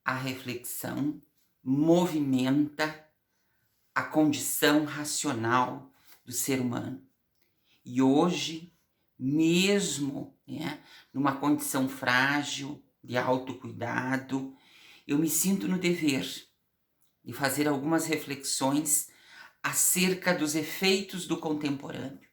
A reflexão movimenta a condição racional do ser humano. E hoje, mesmo, numa condição frágil, de autocuidado, eu me sinto no dever de fazer algumas reflexões acerca dos efeitos do contemporâneo.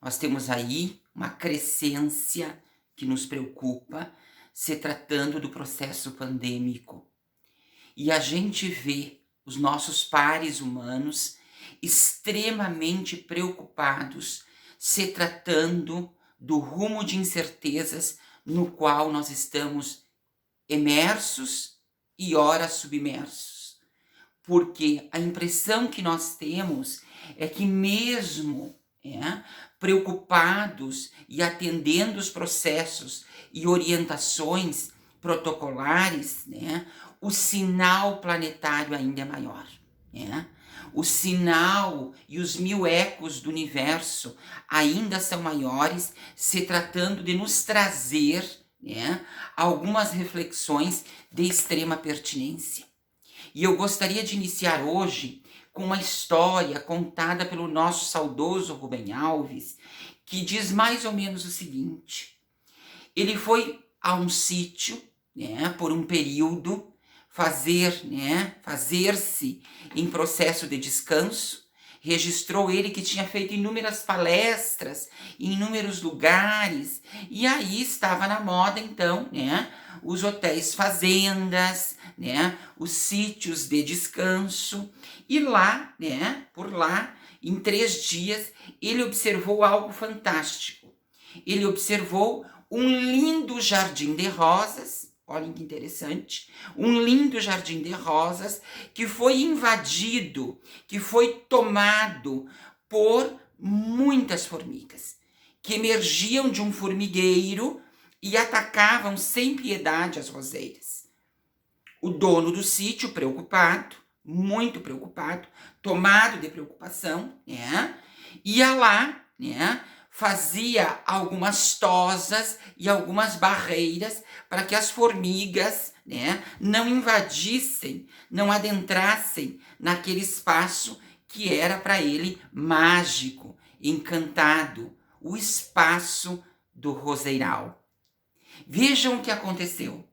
Nós temos aí uma crescência que nos preocupa, se tratando do processo pandêmico. E a gente vê os nossos pares humanos extremamente preocupados, se tratando do rumo de incertezas no qual nós estamos imersos e ora submersos. Porque a impressão que nós temos é que mesmo preocupados e atendendo os processos e orientações protocolares, o sinal planetário ainda é maior. O sinal e os 1000 ecos do universo ainda são maiores, se tratando de nos trazer algumas reflexões de extrema pertinência. E eu gostaria de iniciar hoje com uma história contada pelo nosso saudoso Rubem Alves, que diz mais ou menos o seguinte: ele foi a um sítio, por um período, fazer-se em processo de descanso. Registrou ele que tinha feito inúmeras palestras em inúmeros lugares, e aí estava na moda então, os hotéis fazendas, os sítios de descanso. E lá, por lá, em 3 dias, ele observou algo fantástico. Ele observou um lindo jardim de rosas. Olhem que interessante, um lindo jardim de rosas que foi invadido, que foi tomado por muitas formigas, que emergiam de um formigueiro e atacavam sem piedade as roseiras. O dono do sítio, preocupado, muito preocupado, tomado de preocupação, ia lá, fazia algumas tosas e algumas barreiras para que as formigas, não invadissem, não adentrassem naquele espaço que era para ele mágico, encantado, o espaço do roseiral. Vejam o que aconteceu.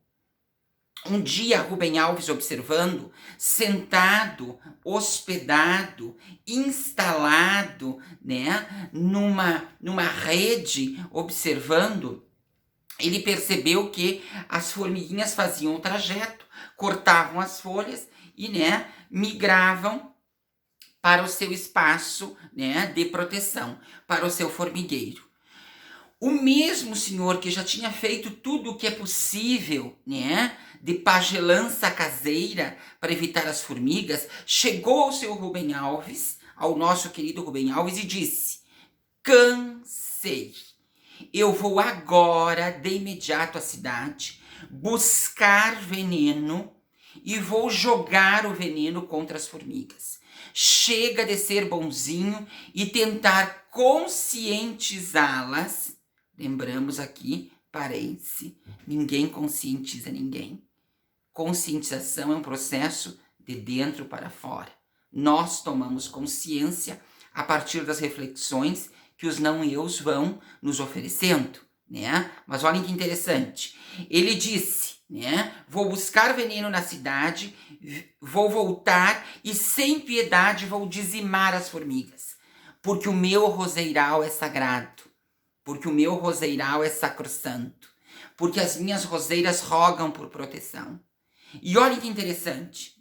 Um dia, Rubem Alves observando, sentado, hospedado, instalado, numa rede, observando, ele percebeu que as formiguinhas faziam o trajeto, cortavam as folhas e, migravam para o seu espaço, de proteção, para o seu formigueiro. O mesmo senhor que já tinha feito tudo o que é possível, de pagelança caseira para evitar as formigas, chegou ao seu Rubem Alves, ao nosso querido Rubem Alves, e disse: cansei. Eu vou agora, de imediato à cidade, buscar veneno e vou jogar o veneno contra as formigas. Chega de ser bonzinho e tentar conscientizá-las. Lembramos aqui, parêntese, ninguém conscientiza ninguém. Conscientização é um processo de dentro para fora. Nós tomamos consciência a partir das reflexões que os não-eus vão nos oferecendo, Mas olhem que interessante. Ele disse, vou buscar veneno na cidade, vou voltar e sem piedade vou dizimar as formigas, porque o meu roseiral é sagrado, porque o meu roseiral é sacrossanto, porque as minhas roseiras rogam por proteção. E olhem que interessante,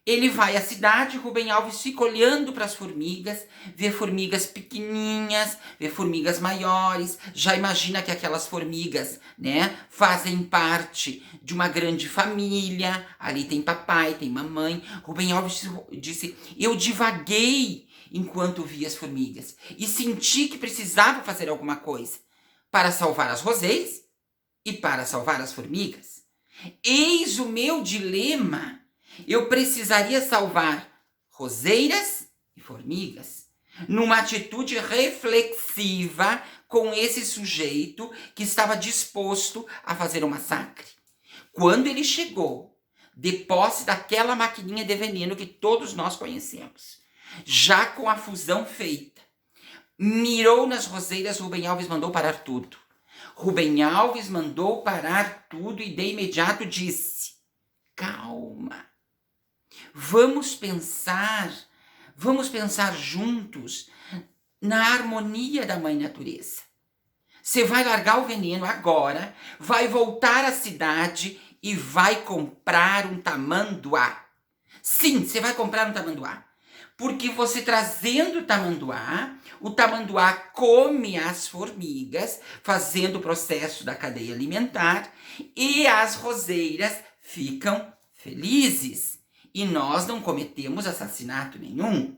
Ele vai à cidade, Rubem Alves fica olhando para as formigas, vê formigas pequenininhas, vê formigas maiores, já imagina que aquelas formigas, fazem parte de uma grande família, ali tem papai, tem mamãe. Rubem Alves disse, eu divaguei enquanto via as formigas e senti que precisava fazer alguma coisa para salvar as roseiras e para salvar as formigas. Eis o meu dilema. Eu precisaria salvar roseiras e formigas numa atitude reflexiva com esse sujeito que estava disposto a fazer um massacre. Quando ele chegou, de posse daquela maquininha de veneno que todos nós conhecemos, já com a fusão feita, mirou nas roseiras, Rubem Alves mandou parar tudo. Rubem Alves mandou parar tudo e de imediato disse: calma, vamos pensar juntos na harmonia da mãe natureza. Você vai largar o veneno agora, vai voltar à cidade e vai comprar um tamanduá. Sim, você vai comprar um tamanduá. Porque você trazendo o tamanduá come as formigas, fazendo o processo da cadeia alimentar, e as roseiras ficam felizes. E nós não cometemos assassinato nenhum.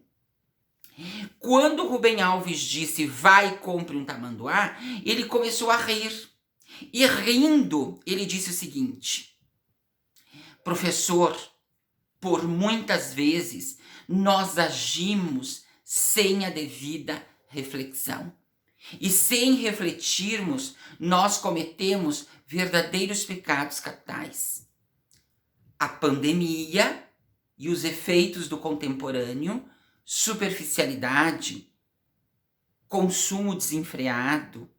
Quando Rubem Alves disse, vai, compre um tamanduá, ele começou a rir. E rindo, ele disse o seguinte: professor, por muitas vezes nós agimos sem a devida reflexão. E sem refletirmos, nós cometemos verdadeiros pecados capitais. A pandemia e os efeitos do contemporâneo, superficialidade, consumo desenfreado,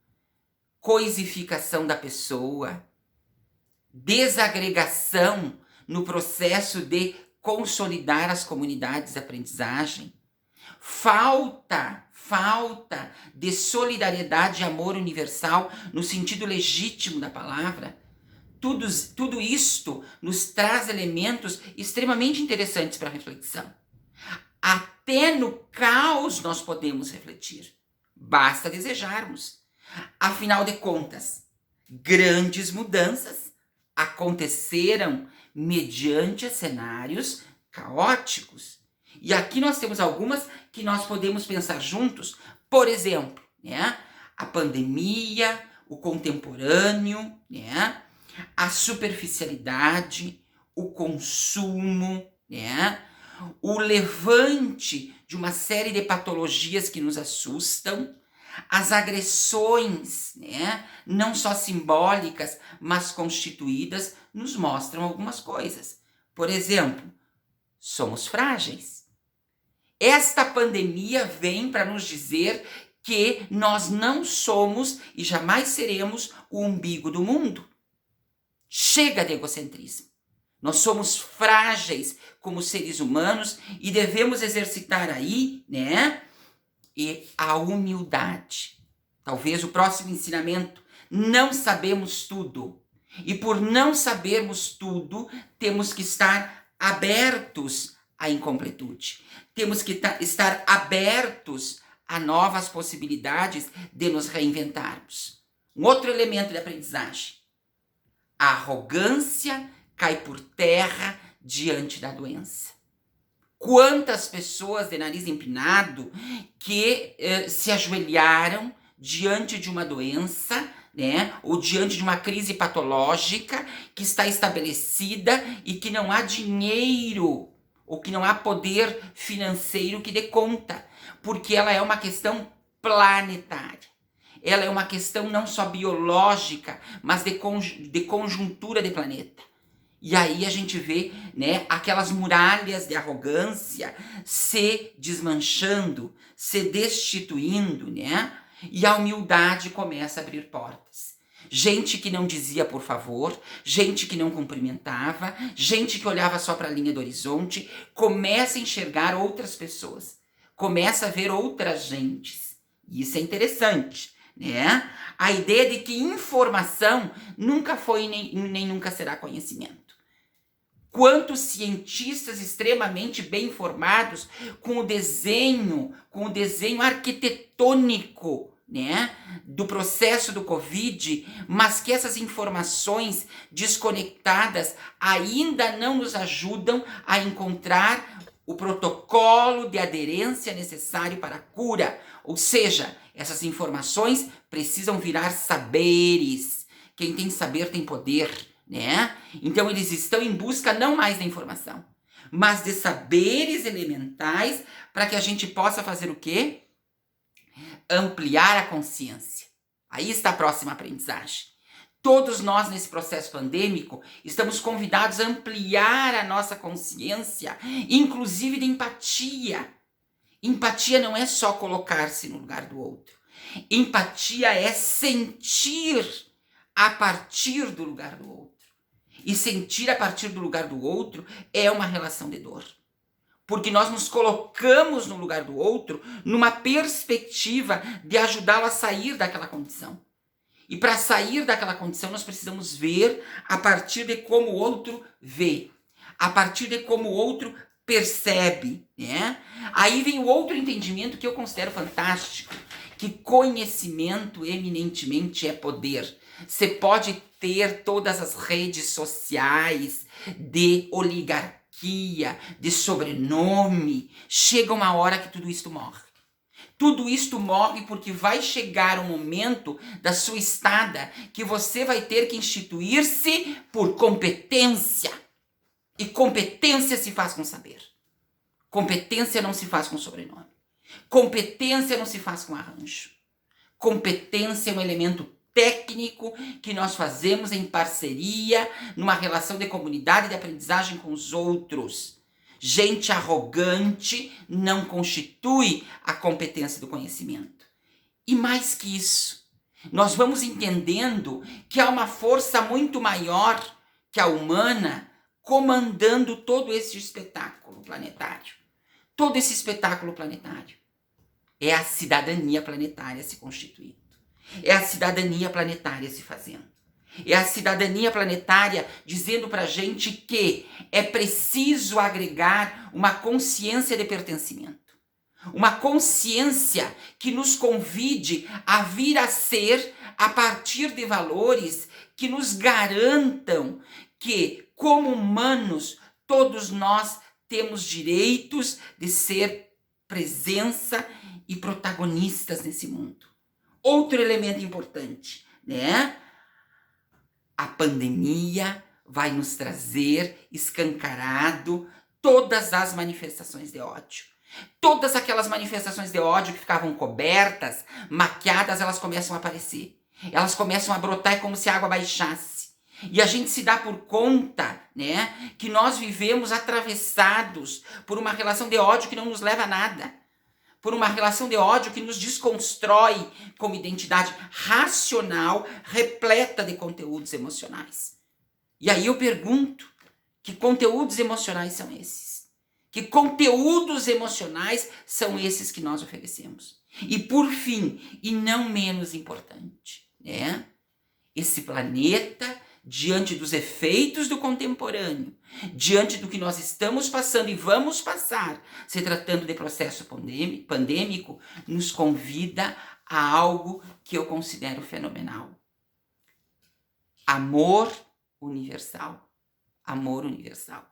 coisificação da pessoa, desagregação no processo de consolidar as comunidades de aprendizagem, falta de solidariedade e amor universal no sentido legítimo da palavra. Tudo isto nos traz elementos extremamente interessantes para a reflexão. Até no caos nós podemos refletir. Basta desejarmos. Afinal de contas, grandes mudanças aconteceram mediante cenários caóticos. E aqui nós temos algumas que nós podemos pensar juntos. Por exemplo, a pandemia, o contemporâneo, a superficialidade, o consumo, o levante de uma série de patologias que nos assustam, as agressões, não só simbólicas, mas constituídas, nos mostram algumas coisas. Por exemplo, somos frágeis. Esta pandemia vem para nos dizer que nós não somos e jamais seremos o umbigo do mundo. Chega de egocentrismo. Nós somos frágeis como seres humanos e devemos exercitar aí, e a humildade. Talvez o próximo ensinamento: não sabemos tudo. E por não sabermos tudo, temos que estar abertos à incompletude. Temos que estar abertos a novas possibilidades de nos reinventarmos. Um outro elemento de aprendizagem: a arrogância cai por terra diante da doença. Quantas pessoas de nariz empinado que se ajoelharam diante de uma doença, ou diante de uma crise patológica que está estabelecida e que não há dinheiro ou que não há poder financeiro que dê conta, porque ela é uma questão planetária. Ela é uma questão não só biológica, mas de conjuntura de planeta. E aí a gente vê, aquelas muralhas de arrogância se desmanchando, se destituindo, e a humildade começa a abrir portas. Gente que não dizia por favor, gente que não cumprimentava, gente que olhava só para a linha do horizonte, começa a enxergar outras pessoas, começa a ver outras gentes. E isso é interessante, A ideia de que informação nunca foi nem nunca será conhecimento. Quantos cientistas extremamente bem informados com o desenho arquitetônico, do processo do Covid, mas que essas informações desconectadas ainda não nos ajudam a encontrar o protocolo de aderência necessário para a cura. Ou seja, essas informações precisam virar saberes. Quem tem saber tem poder. Então eles estão em busca não mais da informação, mas de saberes elementais para que a gente possa fazer o quê? Ampliar a consciência. Aí está a próxima aprendizagem. Todos nós, nesse processo pandêmico, estamos convidados a ampliar a nossa consciência, inclusive de empatia. Empatia não é só colocar-se no lugar do outro. Empatia é sentir a partir do lugar do outro. E sentir a partir do lugar do outro é uma relação de dor. Porque nós nos colocamos no lugar do outro numa perspectiva de ajudá-lo a sair daquela condição. E para sair daquela condição, nós precisamos ver a partir de como o outro vê, a partir de como o outro percebe, né? Aí vem o outro entendimento que eu considero fantástico, que conhecimento eminentemente é poder. Você pode ter todas as redes sociais de oligarquia, de sobrenome, chega uma hora que tudo isso morre. Tudo isto morre porque vai chegar um momento da sua estada que você vai ter que instituir-se por competência. E competência se faz com saber. Competência não se faz com sobrenome. Competência não se faz com arranjo. Competência é um elemento técnico que nós fazemos em parceria, numa relação de comunidade de aprendizagem com os outros. Gente arrogante não constitui a competência do conhecimento. E mais que isso, nós vamos entendendo que há uma força muito maior que a humana comandando todo esse espetáculo planetário. Todo esse espetáculo planetário. É a cidadania planetária se constituindo. É a cidadania planetária se fazendo. É a cidadania planetária dizendo pra gente que é preciso agregar uma consciência de pertencimento. Uma consciência que nos convide a vir a ser a partir de valores que nos garantam que, como humanos, todos nós temos direitos de ser presença e protagonistas nesse mundo. Outro elemento importante, né? A pandemia vai nos trazer escancarado todas as manifestações de ódio. Todas aquelas manifestações de ódio que ficavam cobertas, maquiadas, elas começam a aparecer. Elas começam a brotar, é como se a água baixasse. E a gente se dá por conta, né, que nós vivemos atravessados por uma relação de ódio que não nos leva a nada. Por uma relação de ódio que nos desconstrói como identidade racional, repleta de conteúdos emocionais. E aí eu pergunto, que conteúdos emocionais são esses? Que conteúdos emocionais são esses que nós oferecemos? E por fim, e não menos importante, né? Esse planeta, diante dos efeitos do contemporâneo, diante do que nós estamos passando e vamos passar, se tratando de processo pandêmico, nos convida a algo que eu considero fenomenal. Amor universal. Amor universal.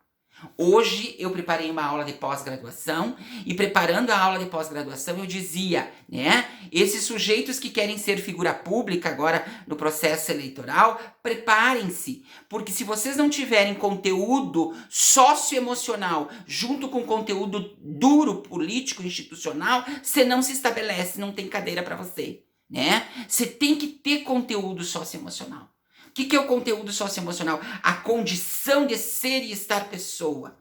Hoje eu preparei uma aula de pós-graduação e preparando a aula de pós-graduação eu dizia, né, esses sujeitos que querem ser figura pública agora no processo eleitoral, preparem-se, porque se vocês não tiverem conteúdo socioemocional junto com conteúdo duro, político, institucional, você não se estabelece, não tem cadeira para você, né? Você tem que ter conteúdo socioemocional. O que é o conteúdo socioemocional? A condição de ser e estar pessoa,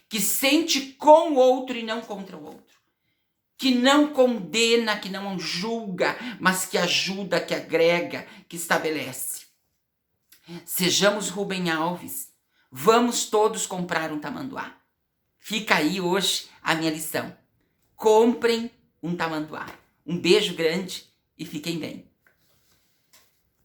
que sente com o outro e não contra o outro, que não condena, que não julga, mas que ajuda, que agrega, que estabelece. Sejamos Rubem Alves, vamos todos comprar um tamanduá. Fica aí hoje a minha lição. Comprem um tamanduá. Um beijo grande e fiquem bem.